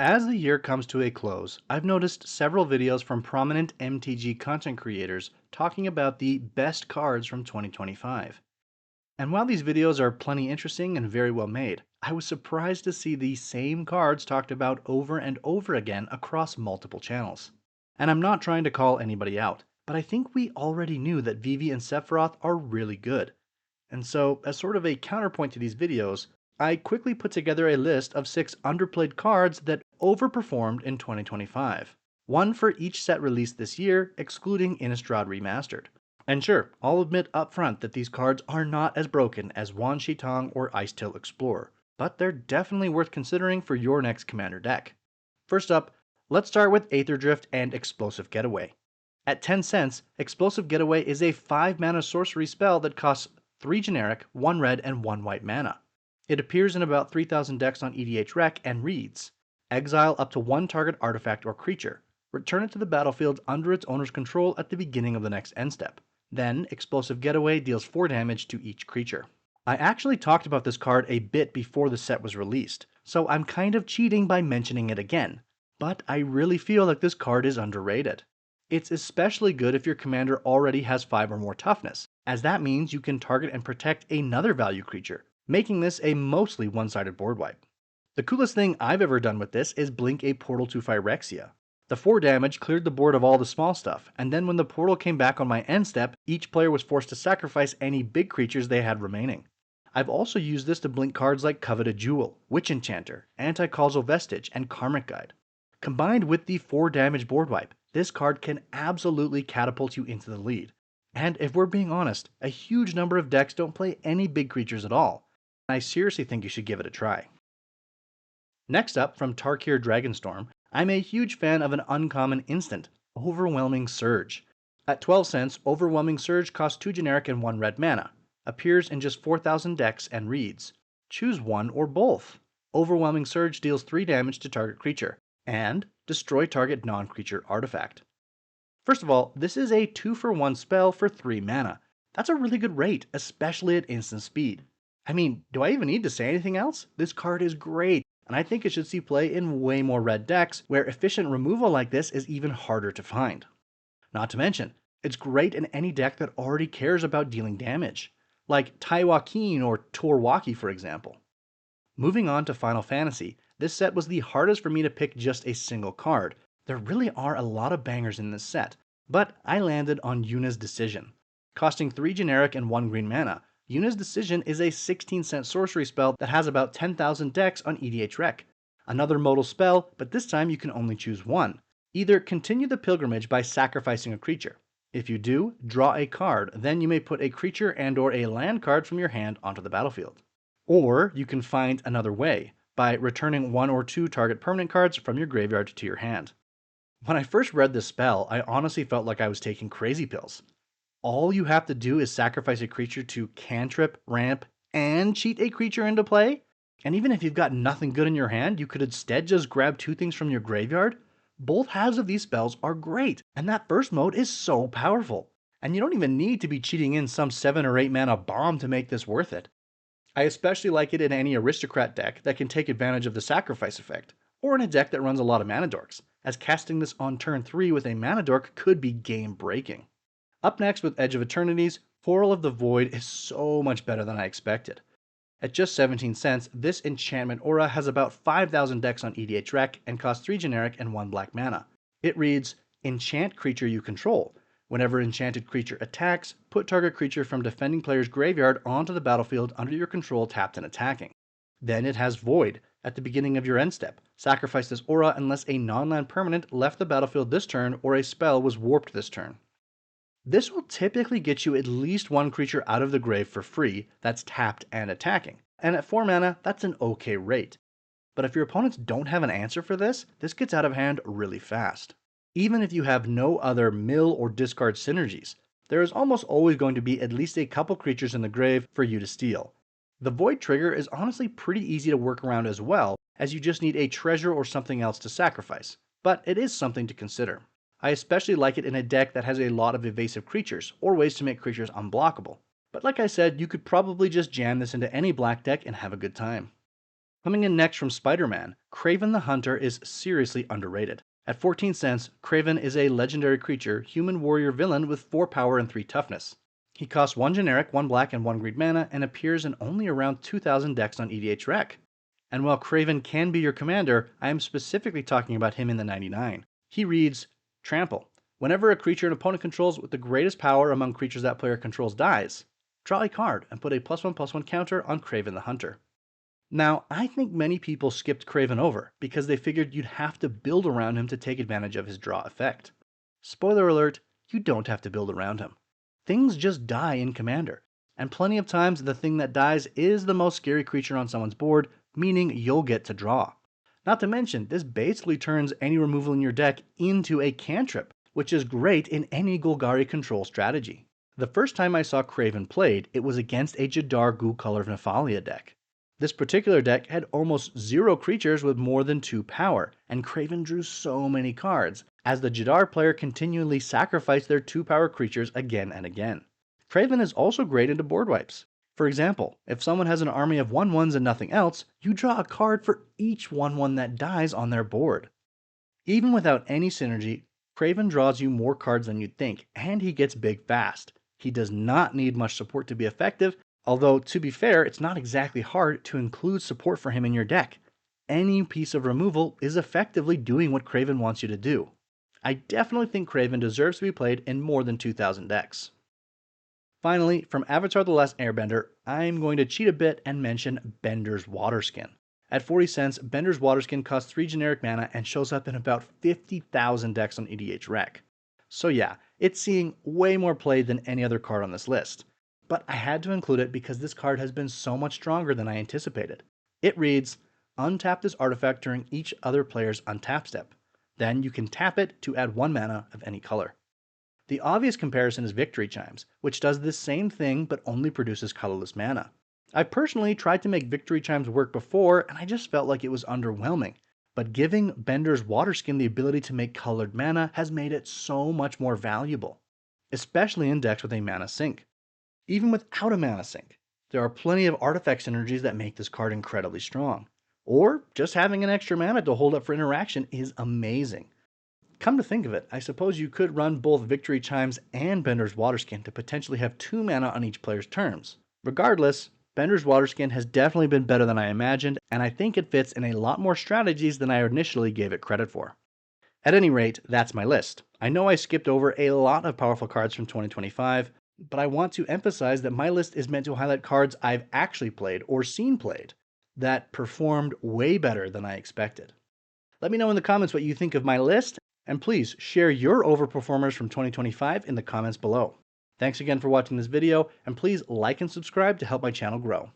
As the year comes to a close, I've noticed several videos from prominent MTG content creators talking about the best cards from 2025. And while these videos are plenty interesting and very well made, I was surprised to see these same cards talked about over and over again across multiple channels. And I'm not trying to call anybody out, but I think we already knew that Vivi and Sephiroth are really good. And so, as sort of a counterpoint to these videos, I quickly put together a list of 6 underplayed cards that overperformed in 2025. One for each set released this year, excluding Innistrad Remastered. And sure, I'll admit upfront that these cards are not as broken as Wan Shitong or Icetail Explorer, but they're definitely worth considering for your next commander deck. First up, let's start with Aether Drift and Explosive Getaway. At 10 cents, Explosive Getaway is a 5 mana sorcery spell that costs 3 generic, 1 red, and 1 white mana. It appears in about 3,000 decks on EDH Rec and reads: exile up to 1 target artifact or creature. Return it to the battlefield under its owner's control at the beginning of the next end step. Then, Explosive Getaway deals 4 damage to each creature. I actually talked about this card a bit before the set was released, so I'm kind of cheating by mentioning it again. But I really feel like this card is underrated. It's especially good if your commander already has 5 or more toughness, as that means you can target and protect another value creature, making this a mostly one-sided board wipe. The coolest thing I've ever done with this is blink a portal to Phyrexia. The 4 damage cleared the board of all the small stuff, and then when the portal came back on my end step, each player was forced to sacrifice any big creatures they had remaining. I've also used this to blink cards like Coveted Jewel, Witch Enchanter, Anti-Causal Vestige, and Karmic Guide. Combined with the 4 damage board wipe, this card can absolutely catapult you into the lead. And if we're being honest, a huge number of decks don't play any big creatures at all. I seriously think you should give it a try. Next up, from Tarkir Dragonstorm, I'm a huge fan of an uncommon instant, Overwhelming Surge. At 12 cents, Overwhelming Surge costs 2 generic and 1 red mana, appears in just 4,000 decks, and reads: choose one or both. Overwhelming Surge deals 3 damage to target creature, and destroy target non-creature artifact. First of all, this is a 2-for-1 spell for 3 mana. That's a really good rate, especially at instant speed. I mean, do I even need to say anything else? This card is great, and I think it should see play in way more red decks, where efficient removal like this is even harder to find. Not to mention, it's great in any deck that already cares about dealing damage, like Taiwakin or Torwaki for example. Moving on to Final Fantasy, this set was the hardest for me to pick just a single card. There really are a lot of bangers in this set, but I landed on Yuna's Decision. Costing 3 generic and 1 green mana, Yuna's Decision is a 16-cent sorcery spell that has about 10,000 decks on EDH Rec. Another modal spell, but this time you can only choose one. Either continue the pilgrimage by sacrificing a creature. If you do, draw a card, then you may put a creature and or a land card from your hand onto the battlefield. Or you can find another way, by returning 1 or 2 target permanent cards from your graveyard to your hand. When I first read this spell, I honestly felt like I was taking crazy pills. All you have to do is sacrifice a creature to cantrip, ramp, and cheat a creature into play? And even if you've got nothing good in your hand, you could instead just grab 2 things from your graveyard? Both halves of these spells are great, and that first mode is so powerful. And you don't even need to be cheating in some 7 or 8 mana bomb to make this worth it. I especially like it in any aristocrat deck that can take advantage of the sacrifice effect, or in a deck that runs a lot of mana dorks, as casting this on turn 3 with a mana dork could be game breaking. Up next with Edge of Eternities, Portal of the Void is so much better than I expected. At just 17 cents, this enchantment aura has about 5,000 decks on EDH Rec and costs 3 generic and 1 black mana. It reads: enchant creature you control. Whenever enchanted creature attacks, put target creature from defending player's graveyard onto the battlefield under your control tapped and attacking. Then it has Void. At the beginning of your end step, sacrifice this aura unless a non-land permanent left the battlefield this turn or a spell was warped this turn. This will typically get you at least 1 creature out of the grave for free that's tapped and attacking, and at 4 mana, that's an okay rate. But if your opponents don't have an answer for this, this gets out of hand really fast. Even if you have no other mill or discard synergies, there is almost always going to be at least a couple creatures in the grave for you to steal. The Void trigger is honestly pretty easy to work around as well, as you just need a treasure or something else to sacrifice, but it is something to consider. I especially like it in a deck that has a lot of evasive creatures, or ways to make creatures unblockable. But like I said, you could probably just jam this into any black deck and have a good time. Coming in next from Spider-Man, Kraven the Hunter is seriously underrated. At 14 cents, Kraven is a legendary creature, human warrior villain with 4 power and 3 toughness. He costs 1 generic, 1 black, and 1 green mana, and appears in only around 2,000 decks on EDH Rec. And while Kraven can be your commander, I am specifically talking about him in the 99. He reads, Trample. Whenever a creature an opponent controls with the greatest power among creatures that player controls dies, draw a card and put a +1/+1 counter on Kraven the Hunter. Now, I think many people skipped Kraven over because they figured you'd have to build around him to take advantage of his draw effect. Spoiler alert, you don't have to build around him. Things just die in Commander, and plenty of times the thing that dies is the most scary creature on someone's board, meaning you'll get to draw. Not to mention, this basically turns any removal in your deck into a cantrip, which is great in any Golgari control strategy. The first time I saw Kraven played, it was against a Jadar Goo Color Nephalia deck. This particular deck had almost 0 creatures with more than 2 power, and Kraven drew so many cards, as the Jadar player continually sacrificed their 2 power creatures again and again. Kraven is also great into board wipes. For example, if someone has an army of 1/1s and nothing else, you draw a card for each 1/1 that dies on their board. Even without any synergy, Kraven draws you more cards than you'd think, and he gets big fast. He does not need much support to be effective, although, to be fair, it's not exactly hard to include support for him in your deck. Any piece of removal is effectively doing what Kraven wants you to do. I definitely think Kraven deserves to be played in more than 2,000 decks. Finally, from Avatar The Last Airbender, I'm going to cheat a bit and mention Bender's Waterskin. At 40 cents, Bender's Waterskin costs 3 generic mana and shows up in about 50,000 decks on EDH Rec. So yeah, it's seeing way more play than any other card on this list. But I had to include it because this card has been so much stronger than I anticipated. It reads, untap this artifact during each other player's untap step. Then you can tap it to add 1 mana of any color. The obvious comparison is Victory Chimes, which does this same thing but only produces colorless mana. I personally tried to make Victory Chimes work before and I just felt like it was underwhelming, but giving Bender's Waterskin the ability to make colored mana has made it so much more valuable, especially in decks with a mana sink. Even without a mana sink, there are plenty of artifact synergies that make this card incredibly strong. Or just having an extra mana to hold up for interaction is amazing. Come to think of it, I suppose you could run both Victory Chimes and Bender's Waterskin to potentially have 2 mana on each player's turns. Regardless, Bender's Waterskin has definitely been better than I imagined, and I think it fits in a lot more strategies than I initially gave it credit for. At any rate, that's my list. I know I skipped over a lot of powerful cards from 2025, but I want to emphasize that my list is meant to highlight cards I've actually played or seen played that performed way better than I expected. Let me know in the comments what you think of my list, and please share your overperformers from 2025 in the comments below. Thanks again for watching this video, and please like and subscribe to help my channel grow.